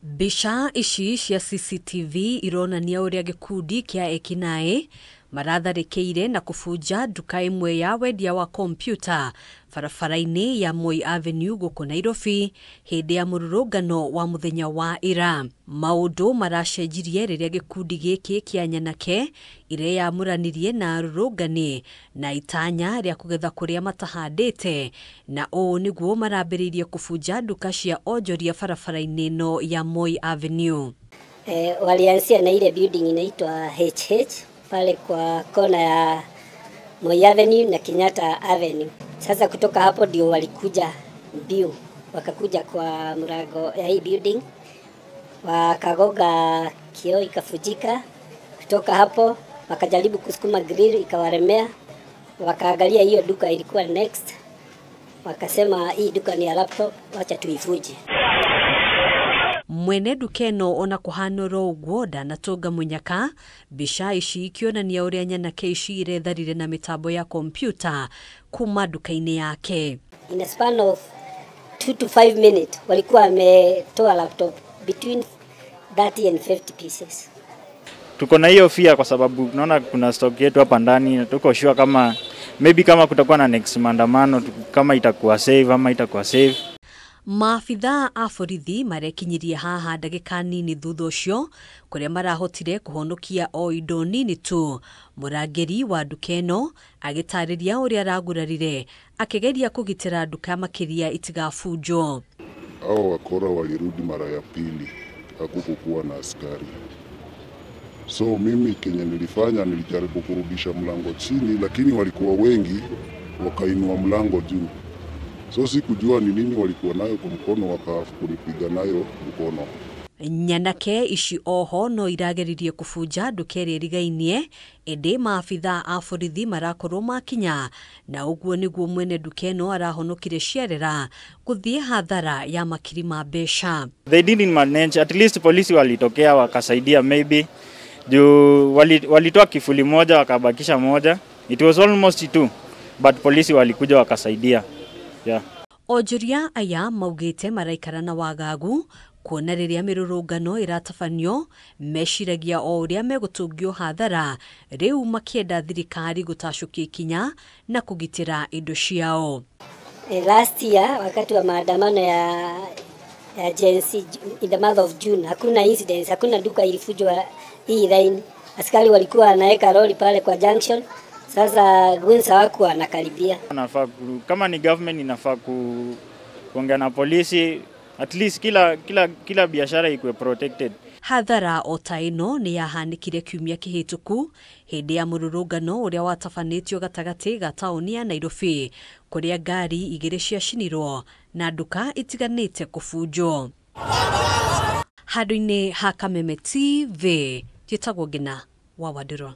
Bisha ici cia CCTV ironania uria gikundi kia ekinae maratharĩkĩire na kufunja duka imwe ya wendia wa kompyuta barabara-inĩ ya Moi Avenue gũkũ Nairobi hĩndĩ ya mũrũrũngano wa mũthenya wa ira. Maũndũ maracenjirie rĩrĩa gikundi gĩkĩ kĩa nyanake ireyamũranirie na arũrũngani na itanya rĩa kũgetha kũrĩa matahandĩte, na ũũ nĩguo marambĩrĩirie kufunja duka cia onjoria barabara-inĩ no ya Moi Avenue. Walianzia na ile building inaitwa HH pale kwa kona ya Moi Avenue na Kenyatta Avenue. Sasa kutoka hapo ndio walikuja mbio, wakakuja kwa mlango ya hii building, wakagoga kioo ikafujika. Kutoka hapo wakajaribu kusukuma grill ikawaremea, wakaangalia hiyo duka ilikuwa next, wakasema hii duka ni ya laptop, wacha tuifuje. Mwene dukeno ona kuhanoro uguo ndanatonga munyaka. Bisha ici ikionania uria nyanake ici iretharire na mitambo ya kompyuta kuma duka-inĩ yake. In a span of 2 to 5 minutes walikuwa wametoa laptop between 30 and 50 pieces. Tuko na hiyo fear kwa sababu tunaona kuna stock yetu hapa ndani, tuko sure kama maybe kama kutakuwa na next maandamano kama itakuwa save ama itakuwa save. Maafitha a borithi marekinyirie haha ndagĩka nini thutha ũcio kũrĩa marahotire kũhonokia o indo nini tu. Mũrangĩri wa duka ĩno agĩtarĩria ũrĩa aragurarire akĩgeria kũgitĩra duka makĩria itigafunjwo. Hao wakora walirudi mara ya pili, hakukuwa na askari. So mimi kenye nilifanya nilijaribu kurudisha mlango chini, lakini walikuwa wengi wakainua mlango juu. So sikujua ni nini walikuwa nayo kwa mkono, wakakunipiga nayo mkono. Nyanake ici oho no irageririe kufunja duka ĩrĩa ĩrigainie, ĩndĩ maafitha a borithi marakorwo makinya, na ũguo nĩguo mwene duka ĩno arahonokire ciarera gũthiĩ hathara ya makiri ma mbeca. They didn't manage, at least polisi walitokea wakasaidia maybe. Juu walitoa kifuli moja wakabakisha moja. It was almost 2, but polisi walikuja wakasaidia. Yeah. Onjoria aya maugĩte maraikara na wagagu kuona rĩrĩa mĩrũrũngano ĩratabanio meciragia o ũrĩa megũtũngio hathara, rĩu makĩenda thirikari gũtacũkia ikinya na kũgitĩra indo ciao. Last year wakati wa maandamano ya Gen Z in the month of June, hakuna incidents, hakuna duka ilifujwa hii line. Askari walikuwa wanaweka lori pale kwa junction. Sasa gunsa wako wanakaribia. Kama ni government inafaa kuongea na polisi, at least kila biashara ikuwe protected. Hathara o ta ĩno nĩ yahanĩkire kiumia kĩhĩtũku hĩndĩ ya mũrũrũngano ũrĩa watabanĩtio gatagatĩ ga taũni ya Nairobi, kũrĩa ngari igĩrĩ ciacinirwo na duka itiganĩte kũfunjwo. Handũ-inĩ ha Kameme TV, njĩtagwo Ngina wa Wadĩro.